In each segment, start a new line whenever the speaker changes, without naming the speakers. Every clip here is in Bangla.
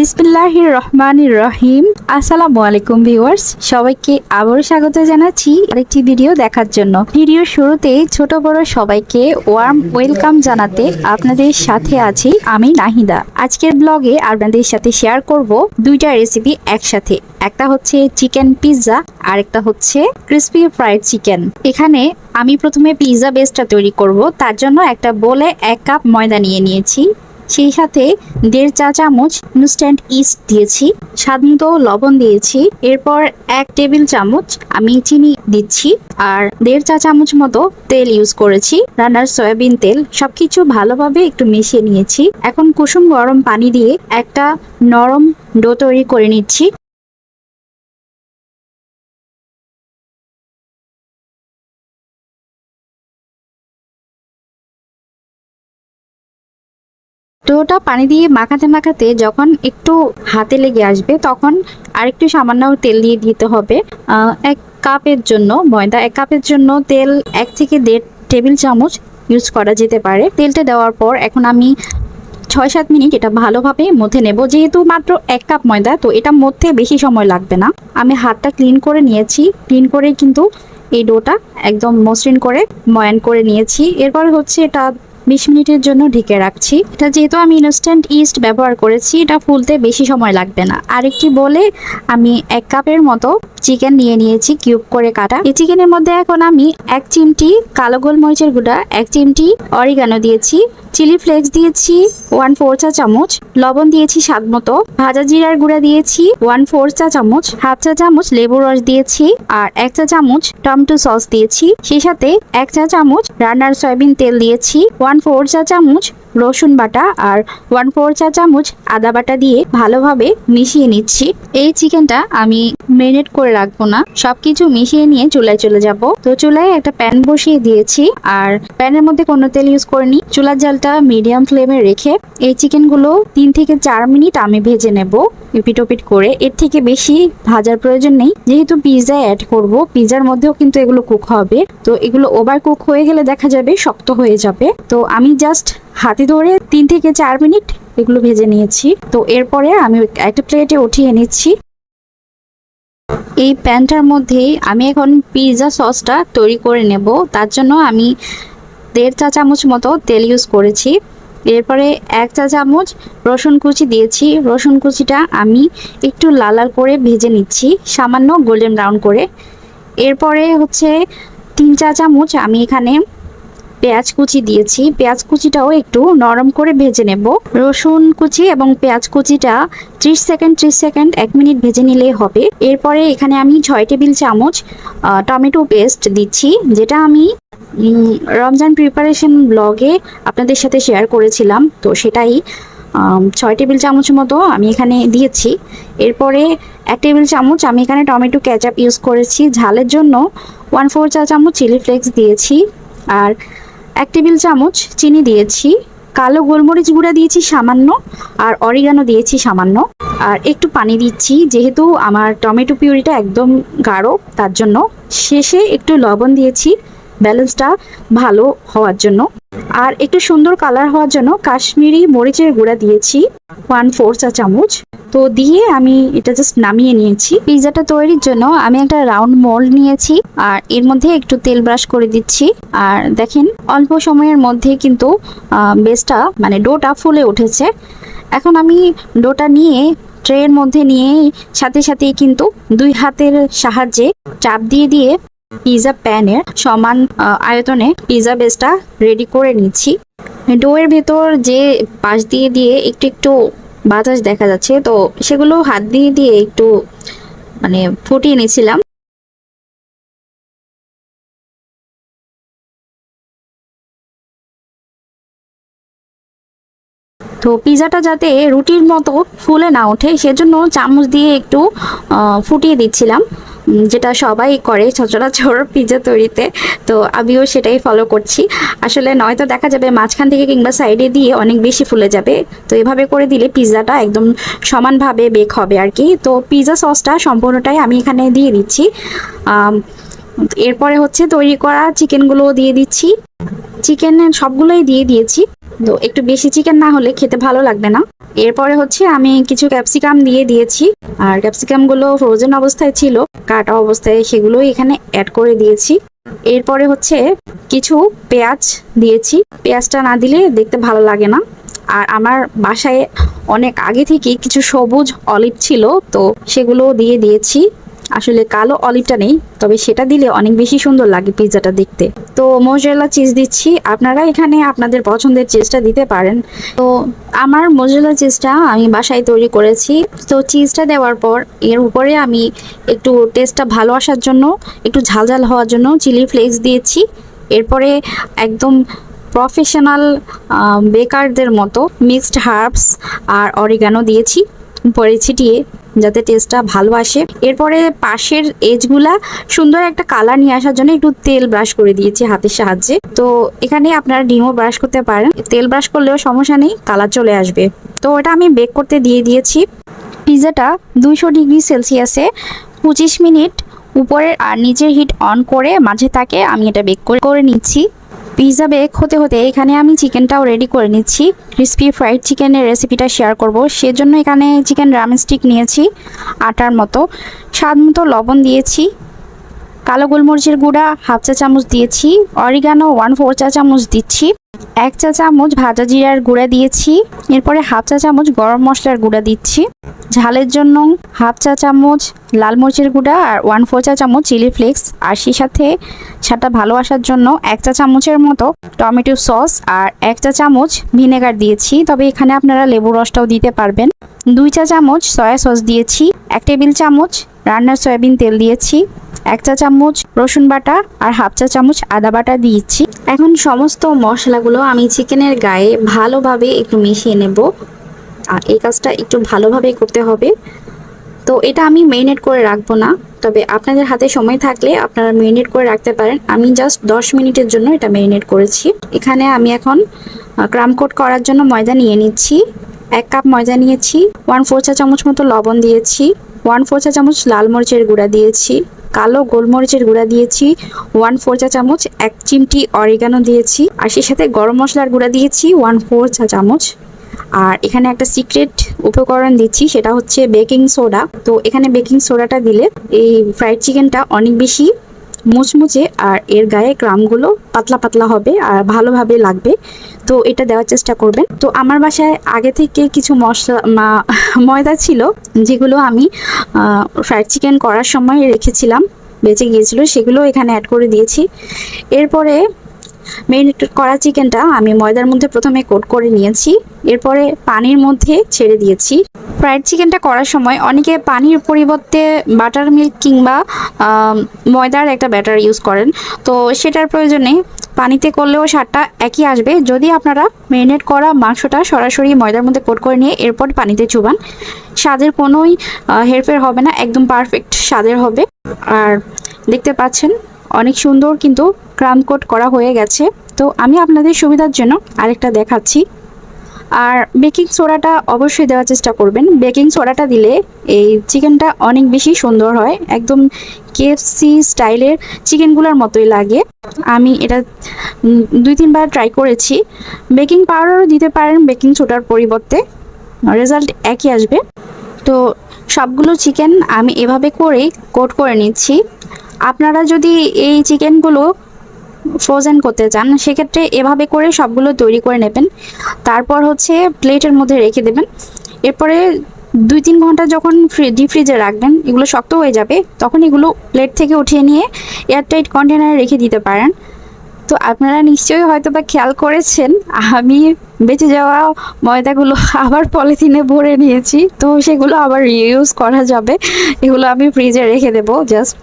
বিসমিল্লাহির রহমানির রহিম। আসসালামু আলাইকুম ভিউয়ার্স, সবাইকে আবারও স্বাগত জানাচ্ছি আরেকটি ভিডিও দেখার জন্য। ভিডিওর শুরুতে ছোট বড় সবাইকে ওয়ার্ম ওয়েলকাম জানাতে আপনাদের সাথে আছি আমি নাহিদা। আজকের ব্লগে আপনাদের সাথে শেয়ার করব দুইটা রেসিপি একসাথে। একটা হচ্ছে চিকেন পিৎজা আর একটা হচ্ছে ক্রিসপি ফ্রাইড চিকেন। এখানে আমি প্রথমে পিৎজা বেসটা তৈরি করব। তার জন্য একটা বোলে 1 কাপ ময়দা নিয়েছি, সেই সাথে 1.5 চা চামচ ইনস্ট্যান্ট ইস্ট দিয়েছি, স্বাদমতো লবণ দিয়েছি, এরপর 1 টেবিল চামচ আমি চিনি দিচ্ছি আর 1.5 চা চামচ মতো তেল ইউজ করেছি, রান্নার সয়াবিন তেল। সবকিছু ভালোভাবে একটু মিশিয়ে নিয়েছি। এখন কুসুম গরম পানি দিয়ে একটা নরম ডো তৈরি করে নিচ্ছি। ডোটা পানি দিয়ে মাখাতে মাখাতে যখন একটু হাতে লেগে আসবে তখন আরেকটু সামান্য তেল দিয়ে দিতে হবে। 1 কাপের জন্য ময়দা, 1 কাপের জন্য তেল 1 থেকে 1.5 টেবিল চামচ ইউজ করা যেতে পারে। তেলটা দেওয়ার পর এখন আমি 6-7 মিনিট এটা ভালোভাবে মথে নেব। যেহেতু মাত্র 1 কাপ ময়দা, তো এটা মধ্যে বেশি সময় লাগবে না। আমি হাতটা ক্লিন করে নিয়েছি, ক্লিন করে কিন্তু এই ডোটা একদম মসৃণ করে ময়ান করে নিয়েছি। এরপর হচ্ছে এটা 20 মিনিটের জন্য ঢেকে রাখছি। এটা যেহেতু আমি ইনস্ট্যান্ট ইস্ট ব্যবহার করেছি, এটা ফুলতে বেশি সময় লাগবে না। আরেকটি বলে আমি 1 কাপের মতো চিকেন নিয়েছি কিউব করে কাটা। এই চিকেনের মধ্যে এখন আমি 1 চিমটি কালো গোলমরিচের গুঁড়া, 1 চিমটি অরিগানো দিয়েছি, চিলি ফ্লেক্স দিয়েছি 1/4 চা চামচ, লবণ দিয়েছি স্বাদ মতো, ভাজা জিরার গুঁড়া দিয়েছি 1/4 চা চামচ, হাফ চা চামচ লেবুর রস দিয়েছি আর 1 চা চামচ টমেটো সস দিয়েছি। সেই সাথে 1 চা চামচ রান্নার সয়াবিন তেল দিয়েছি, 1/4 চা চামচ রসুন বাটা আর 1/4 চা চামচ আদা বাটা দিয়ে ভালোভাবে মিশিয়ে নিচ্ছি। এই চিকেনটা আমি মেরিনেট করে রাখবো না, সবকিছু মিশিয়ে নিয়ে চুলায় চলে যাব। তো চুলায় একটা প্যান বসিয়ে দিয়েছি আর প্যানের মধ্যে কোনো তেল ইউজ করিনি। চুলার জালটা মিডিয়াম ফ্লেমে রেখে এই চিকেনগুলো 3 থেকে 4 মিনিট আমি ভেজে নেব এপিট করে। এর থেকে বেশি ভাজার প্রয়োজন নেই, যেহেতু পিৎজা অ্যাড করব, পিৎজার মধ্যেও কিন্তু এগুলো কুক হবে। তো এগুলো ওভার কুক হয়ে গেলে দেখা যাবে শক্ত হয়ে যাবে। তো আমি জাস্ট হাতে ধরে 3 থেকে 4 মিনিট এগুলো ভেজে নিয়েছি। তো এরপরে আমি একটা প্লেটে উঠিয়ে নিচ্ছি। এই প্যানটার মধ্যেই আমি এখন পিৎজা সসটা তৈরি করে নেব। তার জন্য আমি 1.5 চা চামচ মতো তেল ইউজ করেছি। এরপরে 1 চা চামচ রসুন কুচি দিয়েছি। রসুন কুচিটা আমি একটু লাল লাল করে ভেজে নিচ্ছি, সামান্য গোল্ডেন ব্রাউন করে। এরপরে হচ্ছে 3 চা চামচ আমি এখানে পেঁয়াজ কুচি দিয়েছি। পেঁয়াজ কুচিটাও একটু নরম করে ভেজে নেব। রসুন কুচি এবং পেঁয়াজ কুচিটা 30 সেকেন্ড 1 মিনিট ভেজে নিলেই হবে। এরপরে এখানে আমি 6 টেবিল চামচ টমেটো পেস্ট দিচ্ছি, যেটা আমি রমজান প্রিপারেশন ব্লগে আপনাদের সাথে শেয়ার করেছিলাম। তো সেটাই 6 টেবিল চামচ মতো আমি এখানে দিয়েছি। এরপরে 1 টেবিল চামচ আমি এখানে টমেটো কেচাপ ইউজ করেছি। ঝালের জন্য 1/4 চা চামচ চিলি ফ্লেক্স দিয়েছি আর 1 টেবিল চামচ চিনি দিয়েছি, কালো গোলমরিচ গুঁড়া দিয়েছি সামান্য আর অরিগানো দিয়েছি সামান্য, আর একটু পানি দিচ্ছি যেহেতু আমার টমেটো পিউরিটা একদম গাঢ়, তার জন্য। শেষে একটু লবণ দিয়েছি ব্যালেন্সটা ভালো হওয়ার জন্য, আর একটু সুন্দর কালার হওয়ার জন্য কাশ্মীরি মরিচের গুঁড়া দিয়েছি 1/4 চা চামচ। তো দিয়ে আমি এটা জাস্ট নামিয়ে নিয়েছি। পিৎজাটা তৈরির জন্য আমি একটা রাউন্ড মোল্ড নিয়েছি আর এর মধ্যে একটু তেল ব্রাশ করে দিচ্ছি। আর দেখেন অল্প সময়ের মধ্যে কিন্তু বেসটা মানে ডোটা ফুলে উঠেছে। এখন আমি ডোটা নিয়ে ট্রের মধ্যে নিয়ে সাথে সাথে কিন্তু 2 হাতের সাহায্যে চাপ দিয়ে দিয়ে পিৎজা প্যানের সমান আয়তনে পিৎজা বেসটা রেডি করে নিচ্ছি। ডোয়ের ভেতর যে পাশ দিয়ে দিয়ে একটু একটু বাতাস দেখা যাচ্ছে, তো সেগুলো হাত দিয়ে দিয়ে একটু মানে ফুটিয়ে নিয়েছিলাম। তো পিৎজাটা যাতে রুটির মতো ফুলে না ওঠে সেজন্য চামচ দিয়ে একটু ফুটিয়ে দিচ্ছিলাম, যেটা সবাই করে সচরাচর পিৎজা তৈরিতে। তো আমিও সেটাই ফলো করছি। আসলে নয়তো দেখা যাবে মাঝখান থেকে কিংবা সাইডে দিয়ে অনেক বেশি ফুলে যাবে। তো এভাবে করে দিলে পিৎজাটা একদম সমানভাবে বেক হবে আর কি। তো পিৎজা সসটা সম্পূর্ণটাই আমি এখানে দিয়ে দিচ্ছি। এরপরে হচ্ছে তৈরি করা চিকেনগুলো দিয়ে দিচ্ছি। চিকেন সবগুলোই দিয়ে দিয়েছি। তো একটু বেশি চিকেন না হলে খেতে ভালো লাগবে না। এরপরে হচ্ছে আমি কিছু ক্যাপসিকাম দিয়ে দিয়েছি, আর ক্যাপসিকামগুলো ফ্রোজেন অবস্থায় ছিল, কাটা অবস্থায়, সেগুলো এখানে অ্যাড করে দিয়েছি। এরপরে হচ্ছে কিছু পেঁয়াজ দিয়েছি, পেঁয়াজটা না দিলে দেখতে ভালো লাগে না। আর আমার বাসায় অনেক আগে থেকেই কিছু সবুজ অলিভ ছিল, তো সেগুলো দিয়ে দিয়েছি। আসলে কালো অলিভটা নেই, তবে সেটা দিলে অনেক বেশি সুন্দর লাগে পিৎজাটা দেখতে। তো মোজারেলা চিজ দিচ্ছি, আপনারা এখানে আপনাদের পছন্দের চিজটা দিতে পারেন। তো আমার মোজারেলা চিজটা আমি বাসায় তৈরি করেছি। তো চিজটা দেওয়ার পর এর উপরে আমি একটু টেস্টটা ভালো আসার জন্য, একটু ঝাল ঝাল হওয়ার জন্য চিলি ফ্লেক্স দিয়েছি। এরপরে একদম প্রফেশনাল বেকারদের মতো মিক্সড হার্বস আর অরিগানো দিয়েছি উপরে ছিটিয়ে, যাতে টেস্টটা ভালো আসে। এরপরে পাশের এজগুলা সুন্দর একটা কালার নিয়ে আসার জন্য একটু তেল ব্রাশ করে দিয়েছি হাতের সাহায্যে। তো এখানে আপনারা ডিমও ব্রাশ করতে পারেন, তেল ব্রাশ করলেও সমস্যা নেই, কালার চলে আসবে। তো এটা আমি বেক করতে দিয়ে দিয়েছি। পিৎজাটা 200 ডিগ্রি সেলসিয়াসে 25 মিনিট উপরের আর নিচের হিট অন করে মাঝে থাকে আমি এটা বেক করে নিচ্ছি। পিৎজা বেক হতে হতে এখানে আমি চিকেনটাও রেডি করে নিচ্ছি। ক্রিস্পি ফ্রাইড চিকেনের রেসিপিটা শেয়ার করব, সেজন্য এখানে চিকেন ড্রামস্টিক নিয়েছি আটার মতো, স্বাদ মতো লবণ দিয়েছি, কালো গোলমরিচের গুঁড়া 1/2 চা চামচ দিয়েছি, অরিগানো 1/4 চা চামচ দিচ্ছি, 1 চা চামচ ভাজা জিরার গুঁড়া দিয়েছি, এরপরে 1/2 চা চামচ গরম মশলার গুঁড়া দিচ্ছি, ঝালের জন্য 1/2 চা চামচ লাল মরিচের গুঁড়া আর 1/4 চা চামচ চিলি ফ্লেক্স, আর সেই সাথে স্বাদটা ভালো আসার জন্য 1 চা চামচের মতো টমেটো সস আর 1 চা চামচ ভিনেগার দিয়েছি, তবে এখানে আপনারা লেবুর রসটাও দিতে পারবেন। 2 চা চামচ সয়া সস দিয়েছি, 1 টেবিল চামচ রান্নার সয়াবিন তেল দিয়েছি, 1 চা চামচ রসুন বাটা আর 1/2 চা চামচ আদা বাটা দিয়েছি। এখন সমস্ত মশলাগুলো আমি চিকেনের গায়ে ভালোভাবে একটু মিশিয়ে নেব, আর এই কাজটা একটু ভালোভাবে করতে হবে। তো এটা আমি মেরিনেট করে রাখবো না, তবে আপনাদের হাতে সময় থাকলে আপনারা মেরিনেট করে রাখতে পারেন। আমি জাস্ট 10 মিনিটের জন্য এটা মেরিনেট করেছি। এখানে আমি এখন ক্রাম কোট করার জন্য ময়দা নিয়ে নিচ্ছি। 1 কাপ ময়দা নিয়েছি, 1/4 চা চামচ মতো লবণ দিয়েছি, 1/4 চা চামচ লাল মরিচের গুঁড়া দিয়েছি, কালো গোলমরিচের গুঁড়া দিয়েছি 1/4 চা চামচ, 1 চিমটি অরিগানো দিয়েছি, আর সেই সাথে গরম মশলার গুঁড়া দিয়েছি 1/4 চা চামচ। আর এখানে একটা সিক্রেট উপকরণ দিচ্ছি, সেটা হচ্ছে বেকিং সোডা। তো এখানে বেকিং সোডাটা দিলে এই ফ্রাইড চিকেনটা অনেক বেশি মুচমুচে আর এর গায়ে ক্রামগুলো পাতলা পাতলা হবে আর ভালোভাবে লাগবে। তো এটা দেওয়ার চেষ্টা করবেন। তো আমার বাসায় আগে থেকে কিছু ময়দা ছিল, যেগুলো আমি ফ্রাইড চিকেন করার সময় রেখেছিলাম, বেঁচে গিয়েছিল, সেগুলো এখানে অ্যাড করে দিয়েছি। এরপরে মেরিনেট করা চিকেনটা আমি ময়দার মধ্যে প্রথমে কোট করে নিয়েছি, এরপরে পানির মধ্যে ছেড়ে দিয়েছি। ফ্রাইড চিকেনটা করার সময় অনেকে পানির পরিবর্তে বাটার মিল্ক কিংবা ময়দার একটা ব্যাটার ইউজ করেন, তো সেটার প্রয়োজনে পানিতে করলেও স্বাদটা একই আসবে। যদি আপনারা মেরিনেট করা মাংসটা সরাসরি ময়দার মধ্যে কোট করে নিয়ে এরপর পানিতে চুবান, স্বাদের কোনোই হেরফের হবে না, একদম পারফেক্ট স্বাদের হবে। আর দেখতে পাচ্ছেন অনেক সুন্দর কিন্তু ক্রাম কোট করা হয়ে গেছে। তো আমি আপনাদের সুবিধার জন্য আরেকটা দেখাচ্ছি। আর বেকিং সোডাটা অবশ্যই দেওয়ার চেষ্টা করবেন। বেকিং সোডাটা দিলে এই চিকেনটা অনেক বেশি সুন্দর হয়, একদম কেএফসি স্টাইলের চিকেনগুলোর মতোই লাগে। আমি এটা 2-3 বার ট্রাই করেছি। বেকিং পাউডারও দিতে পারেন বেকিং সোডার পরিবর্তে, রেজাল্ট একই আসবে। তো সবগুলো চিকেন আমি এভাবে করেই কোট করে নিচ্ছি। আপনারা যদি এই চিকেনগুলো ফ্রোজেন করতে চান, সেক্ষেত্রে এভাবে করে সবগুলো তৈরি করে নেবেন, তারপর হচ্ছে প্লেটের মধ্যে রেখে দেবেন। এরপরে 2-3 ঘন্টা যখন ডিপ ফ্রিজে রাখবেন, এগুলো শক্ত হয়ে যাবে, তখন এগুলো প্লেট থেকে উঠিয়ে নিয়ে এয়ারটাইট কন্টেনারে রেখে দিতে পারেন। তো আপনারা নিশ্চয়ই হয়তো বা খেয়াল করেছেন, আমি বেঁচে যাওয়া ময়দাগুলো আবার পলিথিনে ভরে নিয়েছি, তো সেগুলো আবার রিইউজ করা যাবে। এগুলো আমি ফ্রিজে রেখে দেবো জাস্ট।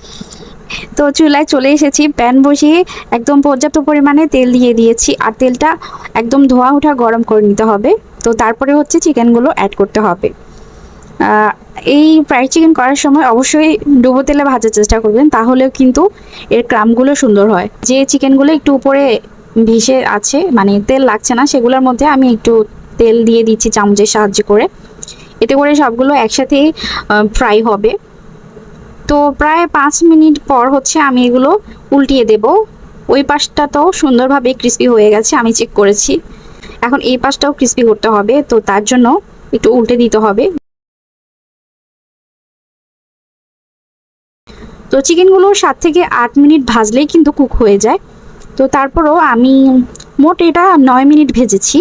তো চুলায় চলে এসেছি, প্যান বসিয়ে একদম পর্যাপ্ত পরিমাণে তেল দিয়ে দিয়েছি, আর তেলটা একদম ধোয়া ওঠা গরম করে নিতে হবে। তো তারপরে হচ্ছে চিকেনগুলো অ্যাড করতে হবে। এই ফ্রাইড চিকেন করার সময় অবশ্যই ডুবো তেলে ভাজার চেষ্টা করবেন, তাহলেও কিন্তু এর ক্রামগুলো সুন্দর হয়। যে চিকেনগুলো একটু উপরে ভেসে আছে, মানে তেল লাগছে না, সেগুলোর মধ্যে আমি একটু তেল দিয়ে দিচ্ছি চামচের সাহায্য করে, এতে করে সবগুলো একসাথে ফ্রাই হবে। তো প্রায় 5 মিনিট পর হচ্ছে আমি এগুলো উল্টিয়ে দেব। ওই পাশটা তো সুন্দরভাবে ক্রিস্পি হয়ে গেছে, আমি চেক করেছি। এখন এই পাশটাও ক্রিস্পি করতে হবে, তো তার জন্য একটু উল্টে দিতে হবে। তো চিকেনগুলো 7 থেকে 8 মিনিট ভাজলেই কিন্তু কুক হয়ে যায়। তো তারপরও আমি মোট এটা 9 মিনিট ভেজেছি।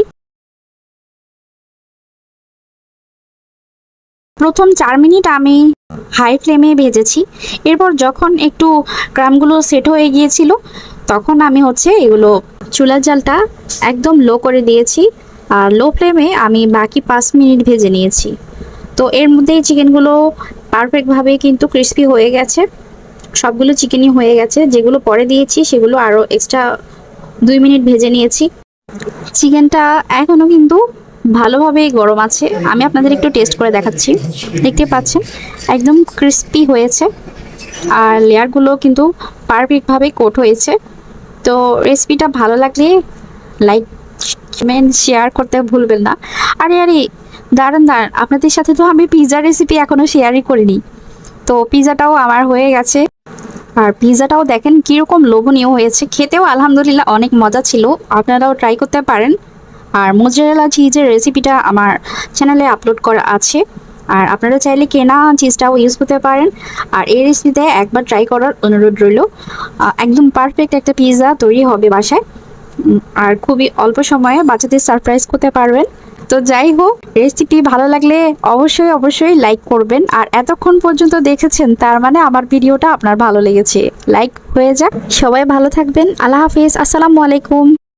প্রথম 4 মিনিট আমি হাই ফ্লেমে ভেজেছি। এরপর যখন একটু ক্রামগুলো সেট হয়ে গিয়েছিল তখন আমি এগুলো চুলার জালটা একদম লো করে দিয়েছি, আর লো ফ্লেমে আমি বাকি 5 মিনিট ভেজে নিয়েছি। তো এর মধ্যেই চিকেনগুলো পারফেক্টভাবে কিন্তু ক্রিস্পি হয়ে গেছে, সবগুলো চিকেনই হয়ে গেছে। যেগুলো পরে দিয়েছি সেগুলো আরও এক্সট্রা 2 মিনিট ভেজে নিয়েছি। চিকেনটা এখনও কিন্তু ভালোভাবেই গরম আছে। আমি আপনাদের একটু টেস্ট করে দেখাচ্ছি। দেখতে পাচ্ছেন একদম ক্রিস্পি হয়েছে, আর লেয়ারগুলো কিন্তু পারফেক্টভাবে কোট হয়েছে। তো রেসিপিটা ভালো লাগলে লাইক কমেন্ট শেয়ার করতে ভুলবেন না। আরে দাঁড়ান, আপনাদের সাথে তো আমি পিৎজা রেসিপি এখনও শেয়ারই করিনি। তো পিৎজাটাও আমার হয়ে গেছে, আর পিৎজাটাও দেখেন কীরকম লোভনীয় হয়েছে, খেতেও আলহামদুলিল্লাহ অনেক মজা ছিল। আপনারাও ট্রাই করতে পারেন। আর মোজারেলা চিজের রেসিপিটা আমার চ্যানেলে আপলোড করা আছে, আর আপনারা চাইলে কেনা চিজটাও ইউজ করতে পারেন। আর এই রেসিপিতে একবার ট্রাই করার অনুরোধ রইল। একদম পারফেক্ট একটা পিৎজা তৈরি হবে বাসায়, আর খুবই অল্প সময়ে বাচ্চাদের সারপ্রাইজ করতে পারবেন। তো যাই হোক, রেসিপি ভালো লাগলে অবশ্যই লাইক করবেন। আর এতক্ষণ পর্যন্ত দেখেছেন তার মানে আমার ভিডিওটা আপনার ভালো লেগেছে। লাইক হয়ে যাক। সবাই ভালো থাকবেন। আল্লাহ হাফিজ। আসসালামু আলাইকুম।